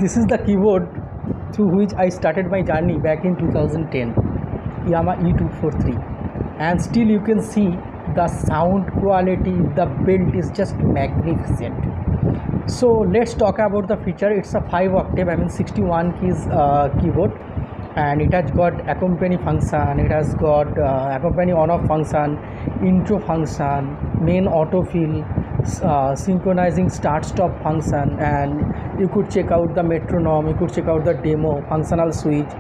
This is the keyboard through which I started my journey back in 2010, Yamaha E243, and still you can see the sound quality, the build is just magnificent. So let's talk about the feature. It's a 5 octave, 61 keys keyboard, and it has got accompany function, it has got accompany on off function, intro function, main autofill, synchronizing start stop function, and you could check out the metronome, you could check out the demo, functional switch,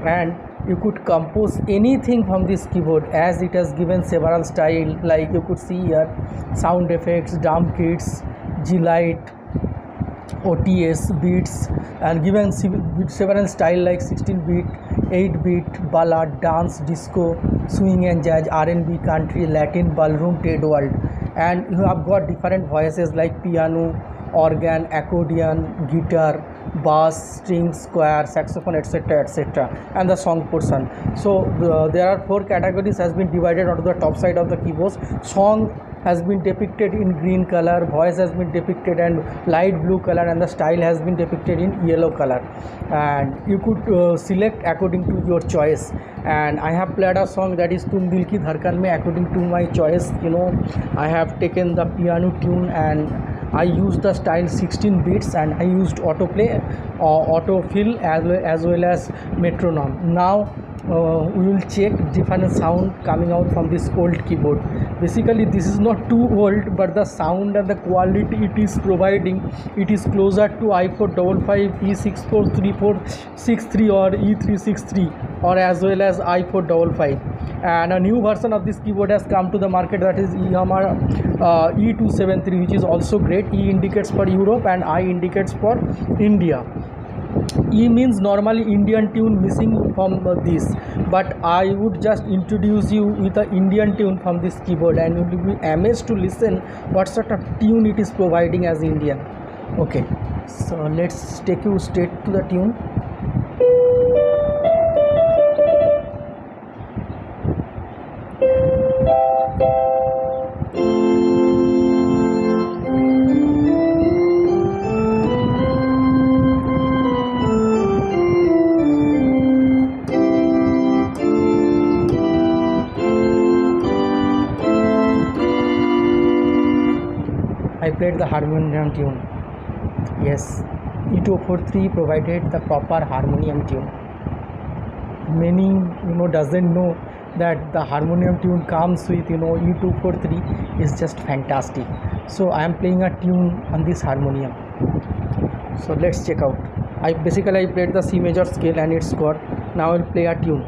and you could compose anything from this keyboard, as it has given several style, like you could see here, sound effects, drum kits, G-Lite, OTS, beats, and given several style like 16-bit, 8-bit, ballad, dance, disco, swing and jazz, R&B, country, Latin, ballroom, TED world. And you have got different voices like piano, organ, accordion, guitar, bass, strings, choir, saxophone, etc., etc., and the song portion. So there are 4 categories has been divided onto the top side of the keyboards. Song has been depicted in green color, voice has been depicted in light blue color, and the style has been depicted in yellow color, and you could select according to your choice. And I have played a song that is Tum Dil Ki Dhadkan mein according to my choice. I have taken the piano tune and I used the style 16 bits, and I used autoplay, autofill, as well as metronome. Now we will check different sound coming out from this old keyboard. Basically this is not too old, but the sound and the quality it is providing, it is closer to i455, E643463 or E363, or as well as i455. And a new version of this keyboard has come to the market, that is Yamaha E273, which is also great. E indicates for Europe and I indicates for India. E means normally Indian tune missing from this, but I would just introduce you with the Indian tune from this keyboard, and you will be amazed to listen what sort of tune it is providing as Indian. Okay, so let's take you straight to the tune. I played the harmonium tune. Yes, E243 provided the proper harmonium tune. Many doesn't know that the harmonium tune comes with E243 is just fantastic. So I am playing a tune on this harmonium. So let's check out. I played the C major scale and it's got. Now I'll play a tune.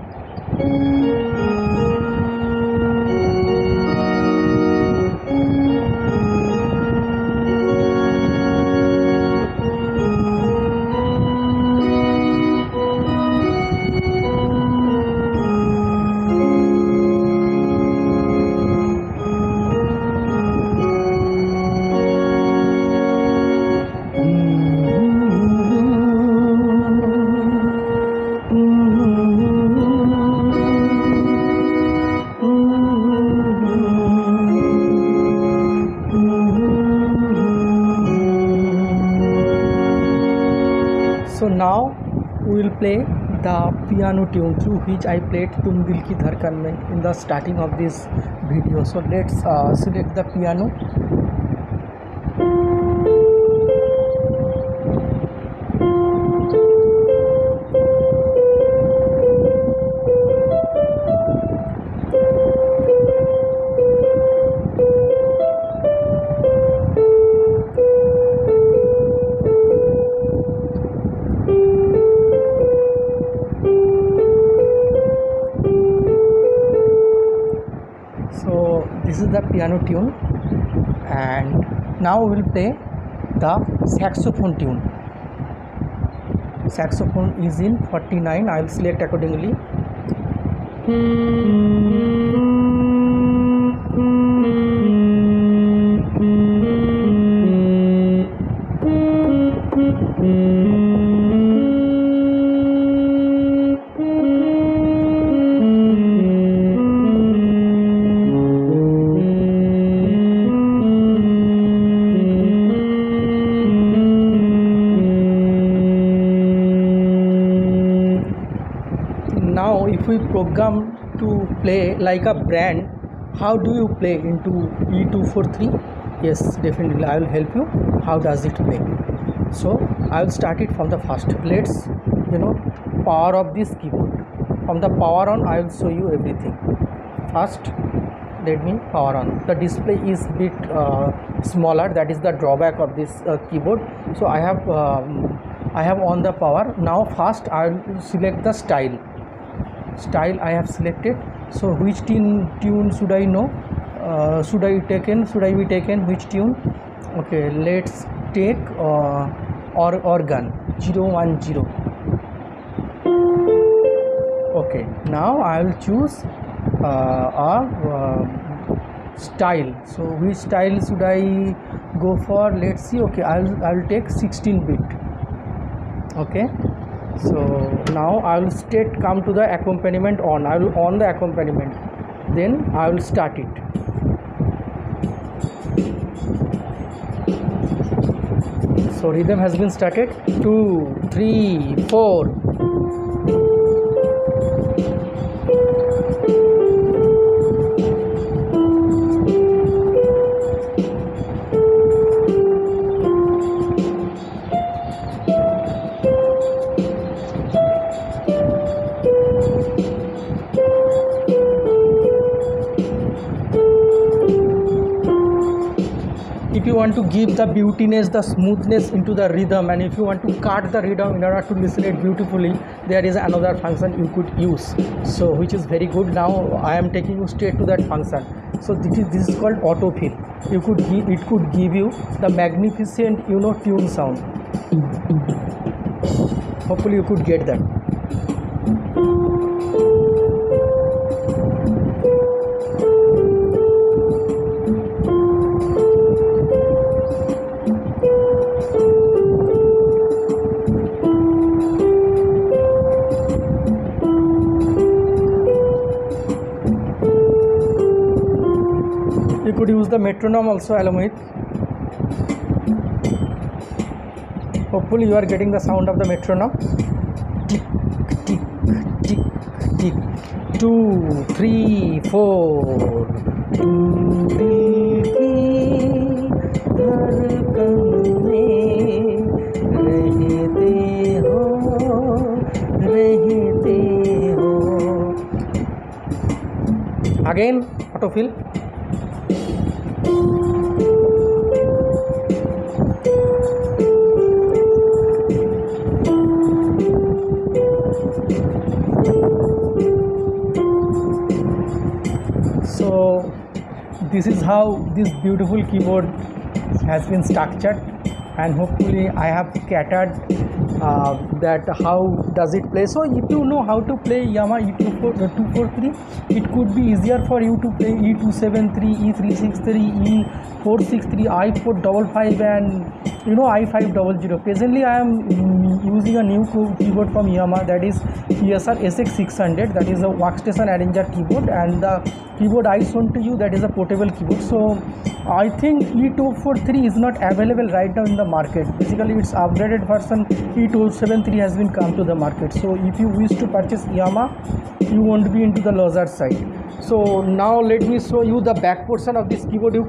So now we will play the piano tune through which I played Tum Dil Ki Dhadkan mein in the starting of this video. So let's select the piano. So this is the piano tune, and now we will play the saxophone tune. Saxophone is in 49. I will select accordingly. if we program to play like a brand, how do you play into E243? Yes, definitely I will help you. How does it play? So I will start it from the first. Let's power of this keyboard. From the power on, I will show you everything. First, let me power on. The display is bit smaller. That is the drawback of this keyboard. So I have on the power. Now first I will select the style. I have selected. So which tune should I know? Should I be taken which tune? Okay, let's take organ 010. Okay, now I will choose style. So which style should I go for? Let's see. Okay, I'll take 16-bit. Okay, so now I will come to the accompaniment on. I will on the accompaniment, then I will start it. So rhythm has been started. 2, 3, 4. If you want to give the beautiness, the smoothness into the rhythm, and if you want to cut the rhythm in order to listen it beautifully, there is another function you could use, so which is very good. Now I am taking you straight to that function. So this is called autofill. It could give you the magnificent tune sound. Hopefully you could get that. You could use the metronome also along with. Hopefully you are getting the sound of the metronome. Tick, tick, tick, tick. 2, 3, 4. धड़कन में रहते हो. Again, autofill. So this is how this beautiful keyboard has been structured, and hopefully I have catered that how does it play. So if you know how to play Yamaha E243, it could be easier for you to play E273, E363, E463, I455 and I500. Presently I am using a new keyboard from Yamaha, that is PSR SX600, that is a workstation arranger keyboard, and the keyboard I shown to you, that is a portable keyboard. So I think E243 is not available right now in the market. Basically its upgraded version E273 has been come to the market. So if you wish to purchase Yamaha, you won't be into the loser side. So now let me show you the back portion of this keyboard. You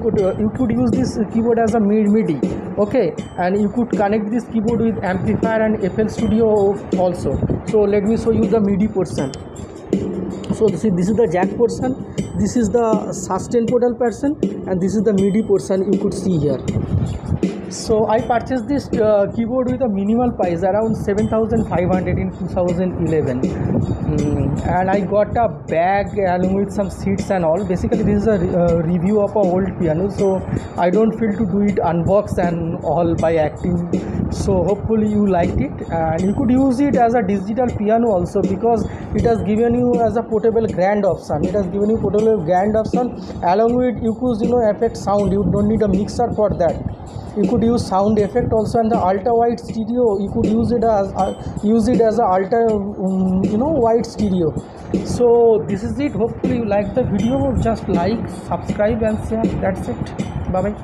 could use this keyboard as a MIDI, okay, and you could connect this keyboard with amplifier and FL Studio also. So let me show you the MIDI portion. So this is the jack portion, this is the sustain pedal portion, and this is the MIDI portion you could see here. So I purchased this keyboard with a minimal price around 7,500 in 2011, and I got a bag along with some seats and all. Basically this is a review of a old piano, so I don't feel to do it unbox and all by acting. So hopefully you liked it, and you could use it as a digital piano also, because it has given you as a portable grand option. Along with you could affect sound. You don't need a mixer for that. You could use sound effect also, and the ultra wide stereo you could use it as a ultra wide stereo. So this is it. Hopefully you like the video. Just like, subscribe and share. That's it. Bye bye.